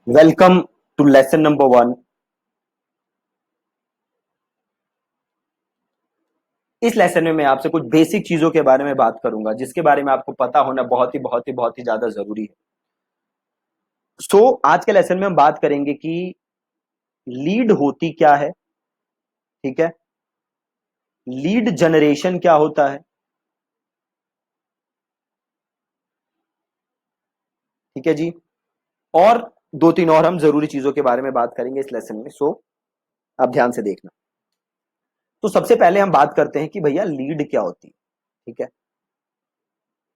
Welcome to lesson number 1। इस lesson में मैं आपसे कुछ बेसिक चीजों के बारे में बात करूंगा जिसके बारे में आपको पता होना बहुत ही ज्यादा जरूरी है। आज के लेसन में हम बात करेंगे कि लीड होती क्या है। ठीक है। लीड जनरेशन क्या होता है। ठीक है जी। और दो तीन और हम जरूरी चीजों के बारे में बात करेंगे इस लेसन में। आप ध्यान से देखना। तो सबसे पहले हम बात करते हैं कि भैया लीड क्या होती है। ठीक है।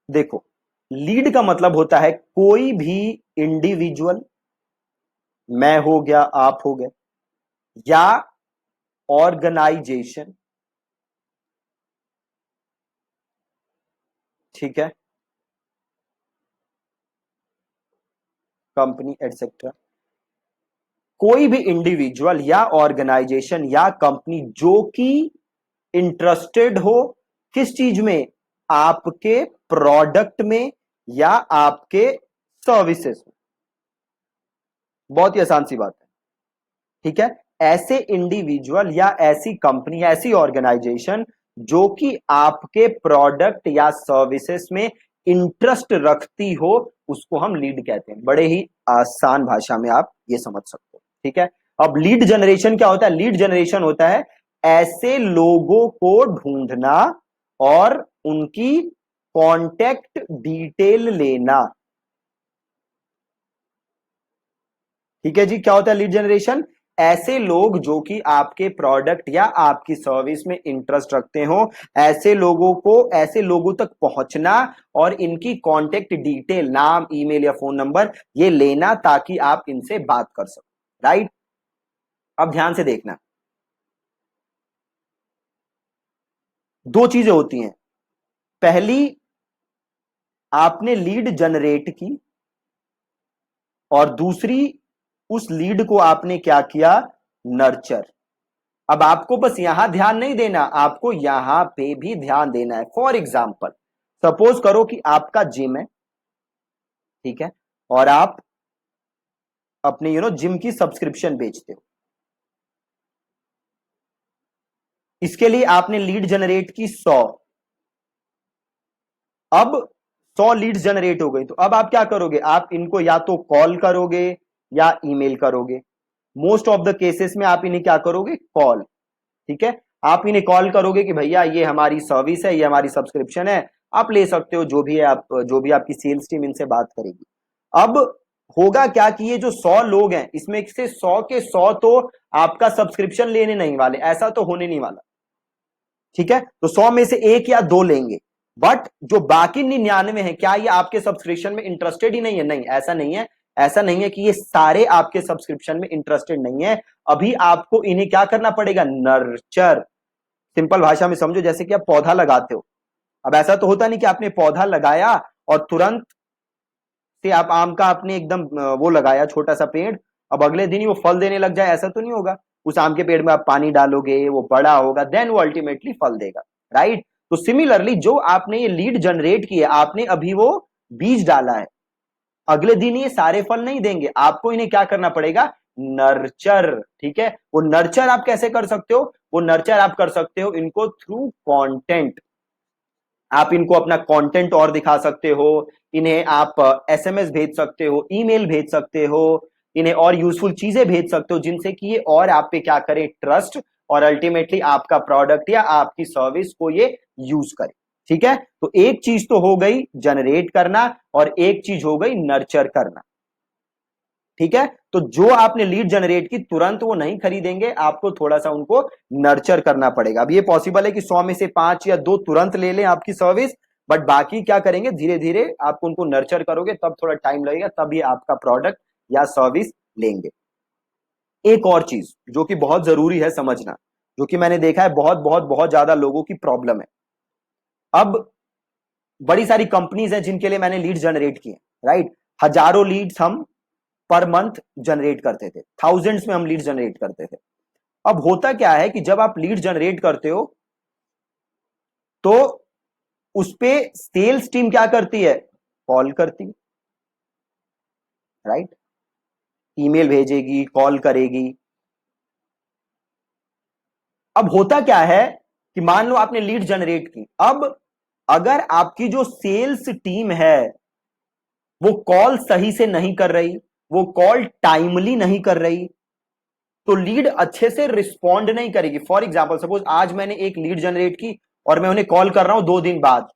देखो, लीड का मतलब होता है कोई भी इंडिविजुअल, मैं हो गया, आप हो गए, या ऑर्गेनाइजेशन। ठीक है। Company etcetera. कोई भी इंडिविजुअल या ऑर्गेनाइजेशन या कंपनी जो कि इंटरेस्टेड हो किस चीज में, आपके प्रोडक्ट में या आपके सर्विसेज में। बहुत ही आसान सी बात है। ठीक है। ऐसे इंडिविजुअल या ऐसी कंपनी, ऐसी ऑर्गेनाइजेशन जो कि आपके प्रोडक्ट या सर्विसेज में इंटरेस्ट रखती हो, उसको हम लीड कहते हैं। बड़े ही आसान भाषा में आप ये समझ सकते हो। ठीक है। अब लीड जनरेशन क्या होता है? लीड जनरेशन होता है ऐसे लोगों को ढूंढना और उनकी कॉन्टेक्ट डिटेल लेना। ठीक है जी। क्या होता है लीड जनरेशन? ऐसे लोग जो कि आपके प्रोडक्ट या आपकी सर्विस में इंटरेस्ट रखते हो, ऐसे लोगों को, ऐसे लोगों तक पहुंचना और इनकी कांटेक्ट डिटेल, नाम, ईमेल या फोन नंबर ये लेना ताकि आप इनसे बात कर सको। राइट। अब ध्यान से देखना। दो चीजें होती हैं। पहली, आपने लीड जनरेट की, और दूसरी, उस लीड को आपने क्या किया? नर्चर। अब आपको बस यहां ध्यान नहीं देना, आपको यहां पे भी ध्यान देना है। फॉर एग्जाम्पल, सपोज करो कि आपका जिम है। ठीक है। और आप अपने जिम की सब्सक्रिप्शन बेचते हो। इसके लिए आपने लीड जनरेट की 100। अब 100 लीड्स जनरेट हो गई, तो अब आप क्या करोगे? आप इनको या तो कॉल करोगे या ईमेल करोगे। मोस्ट ऑफ द केसेस में आप इन्हें क्या करोगे? कॉल। ठीक है। आप इन्हें कॉल करोगे कि भैया ये हमारी सर्विस है, ये हमारी सब्सक्रिप्शन है, आप ले सकते हो। जो भी है, आप जो भी आपकी सेल्स टीम इनसे बात करेगी। अब होगा क्या कि ये जो 100 लोग हैं, इसमें से 100 के 100 तो आपका सब्सक्रिप्शन लेने नहीं वाले, ऐसा तो होने नहीं वाला। ठीक है। तो 100 में से एक या दो लेंगे। बट जो बाकी 99 है, क्या ये आपके सब्सक्रिप्शन में इंटरेस्टेड ही नहीं है? नहीं, ऐसा नहीं है। ऐसा नहीं है कि ये सारे आपके सब्सक्रिप्शन में इंटरेस्टेड नहीं है। अभी आपको इन्हें क्या करना पड़ेगा? नर्चर। सिंपल भाषा में समझो, जैसे कि आप पौधा लगाते हो। अब ऐसा तो होता नहीं कि आपने पौधा लगाया और तुरंत से आप आम का आपने एकदम वो लगाया छोटा सा पेड़, अब अगले दिन ही वो फल देने लग जाए, ऐसा तो नहीं होगा। उस आम के पेड़ में आप पानी डालोगे, वो बड़ा होगा, देन वो अल्टीमेटली फल देगा। राइट। तो सिमिलरली जो आपने ये लीड जनरेट की है, आपने अभी वो बीज डाला है, अगले दिन ये सारे फल नहीं देंगे। आपको इन्हें क्या करना पड़ेगा? नर्चर। ठीक है। वो नर्चर आप कैसे कर सकते हो? वो नर्चर आप कर सकते हो इनको थ्रू कंटेंट। आप इनको अपना कंटेंट और दिखा सकते हो, इन्हें आप एसएमएस भेज सकते हो, ईमेल भेज सकते हो, इन्हें और यूजफुल चीजें भेज सकते हो जिनसे कि ये और आप पे क्या करे? ट्रस्ट, और अल्टीमेटली आपका प्रोडक्ट या आपकी सर्विस को ये यूज करे। ठीक है। तो एक चीज तो हो गई जनरेट करना, और एक चीज हो गई नर्चर करना। ठीक है। तो जो आपने लीड जनरेट की, तुरंत वो नहीं खरीदेंगे, आपको थोड़ा सा उनको नर्चर करना पड़ेगा। अब ये पॉसिबल है कि 100 में से 5 या 2 तुरंत ले लें आपकी सर्विस, बट बाकी क्या करेंगे? धीरे धीरे आप उनको नर्चर करोगे, तब थोड़ा टाइम लगेगा, तब ये आपका प्रोडक्ट या सर्विस लेंगे। एक और चीज जो कि बहुत जरूरी है समझना, जो कि मैंने देखा है बहुत बहुत बहुत ज्यादा लोगों की प्रॉब्लम है। अब बड़ी सारी कंपनीज हैं जिनके लिए मैंने लीड जनरेट किए। राइट। हजारों लीड्स हम पर मंथ जनरेट करते थे, थाउजेंड्स में हम लीड जनरेट करते थे। अब होता क्या है कि जब आप लीड जनरेट करते हो, तो उस पे सेल्स टीम क्या करती है? कॉल करती है। राइट। ईमेल भेजेगी, कॉल करेगी। अब होता क्या है कि मान लो आपने लीड जनरेट की, अब अगर आपकी जो सेल्स टीम है वो कॉल सही से नहीं कर रही, वो कॉल टाइमली नहीं कर रही, तो लीड अच्छे से रिस्पॉन्ड नहीं करेगी। फॉर एग्जाम्पल सपोज आज मैंने एक लीड जनरेट की और मैं उन्हें कॉल कर रहा हूं 2 दिन बाद,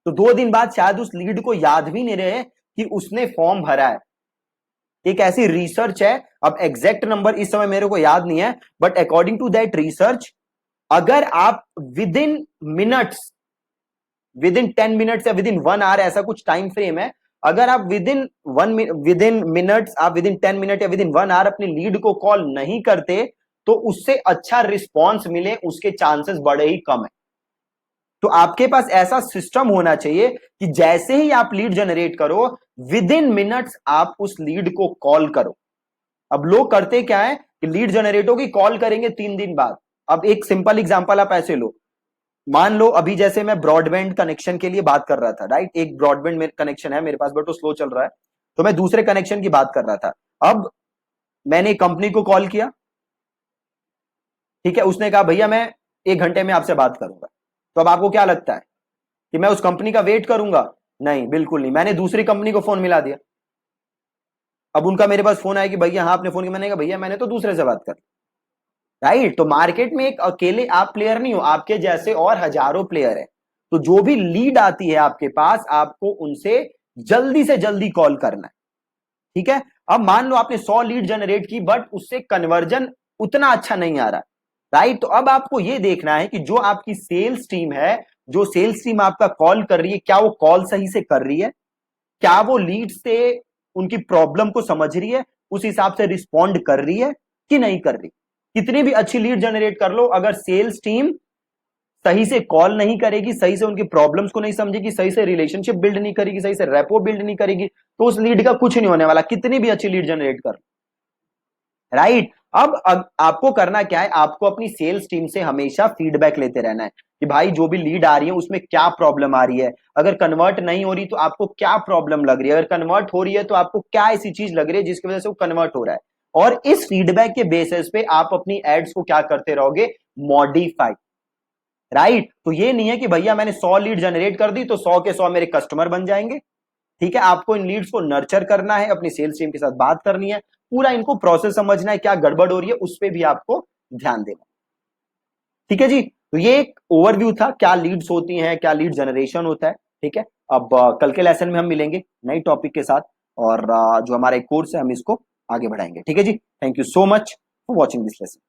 तो 2 दिन बाद शायद उस लीड को याद भी नहीं रहे कि उसने फॉर्म भरा है। एक ऐसी रिसर्च है, अब एग्जैक्ट नंबर इस समय मेरे को याद नहीं है, but according to that research, अगर आप within minutes, within 10 minutes या विद इन 1 आवर, ऐसा कुछ टाइम फ्रेम है, अगर आप विद इन मिनट्स, आप विद इन 10 मिनट या विद इन 1 आवर अपनी लीड को कॉल नहीं करते, तो उससे अच्छा रिस्पॉन्स मिले उसके चांसेस बड़े ही कम है। तो आपके पास ऐसा सिस्टम होना चाहिए कि जैसे ही आप लीड जनरेट करो, विद इन मिनट्स आप उस लीड को कॉल करो। अब लोग करते क्या है कि लीड जनरेट होगी, कॉल करेंगे 3 दिन बाद। अब एक सिंपल एग्जांपल आप ऐसे लो, मान लो अभी जैसे मैं ब्रॉडबैंड कनेक्शन के लिए बात कर रहा था, राइट, एक ब्रॉडबैंड कनेक्शन है मेरे पास बट वो स्लो चल रहा है, तो मैं दूसरे कनेक्शन की बात कर रहा था। अब मैंने कंपनी को कॉल किया, ठीक है, उसने कहा भैया मैं 1 घंटे में आपसे बात करूंगा। तो अब आपको क्या लगता है कि मैं उस कंपनी का वेट करूंगा? नहीं, बिल्कुल नहीं। मैंने दूसरी कंपनी को फोन मिला दिया। अब उनका मेरे पास फोन आया कि भैया हाँ आपने फोन किया, मैंने कहा भैया मैंने तो दूसरे से बात कर, राइट। तो मार्केट में एक अकेले आप प्लेयर नहीं हो, आपके जैसे और हजारों प्लेयर है। तो जो भी लीड आती है आपके पास, आपको उनसे जल्दी से जल्दी कॉल करना है, ठीक है। अब मान लो आपने 100 लीड जनरेट की बट उससे कन्वर्जन उतना अच्छा नहीं आ रहा, राइट। तो अब आपको यह देखना है कि जो आपकी सेल्स टीम है, जो सेल्स टीम आपका कॉल कर रही है, क्या वो कॉल सही से कर रही है, क्या वो लीड से उनकी प्रॉब्लम को समझ रही है, उस हिसाब से रिस्पॉन्ड कर रही है कि नहीं कर रही। कितनी भी अच्छी लीड जनरेट कर लो, अगर सेल्स टीम सही से कॉल नहीं करेगी, सही से उनकी प्रॉब्लम्स को नहीं समझेगी, सही से रिलेशनशिप बिल्ड नहीं करेगी, सही से रेपो बिल्ड नहीं करेगी, तो उस लीड का कुछ नहीं होने वाला, कितनी भी अच्छी लीड जनरेट कर, राइट। अब आपको करना क्या है, आपको अपनी सेल्स टीम से हमेशा फीडबैक लेते रहना है कि भाई जो भी लीड आ रही है उसमें क्या प्रॉब्लम आ रही है, अगर कन्वर्ट नहीं हो रही तो आपको क्या प्रॉब्लम लग रही है, अगर कन्वर्ट हो रही है तो आपको क्या ऐसी चीज लग रही है जिसकी वजह से वो कन्वर्ट हो रहा है। और इस फीडबैक के बेसिस पे आप अपनी एड्स को क्या करते रहोगे, मॉडिफाई, राइट। तो ये नहीं है कि भैया मैंने 100 लीड जनरेट कर दी तो 100 के 100 मेरे कस्टमर बन जाएंगे, ठीक है। आपको इन लीड्स को नर्चर करना है, अपनी सेल्स टीम के साथ बात करनी है, पूरा इनको प्रोसेस समझना है, क्या गड़बड़ हो रही है उस पर भी आपको ध्यान देना, ठीक है जी। तो ये एक ओवरव्यू था, क्या लीड्स होती हैं, क्या लीड जनरेशन होता है, ठीक है। अब कल के लेसन में हम मिलेंगे नई टॉपिक के साथ, और जो हमारा एक कोर्स है हम इसको आगे बढ़ाएंगे, ठीक है जी। Thank you so much for watching this lesson.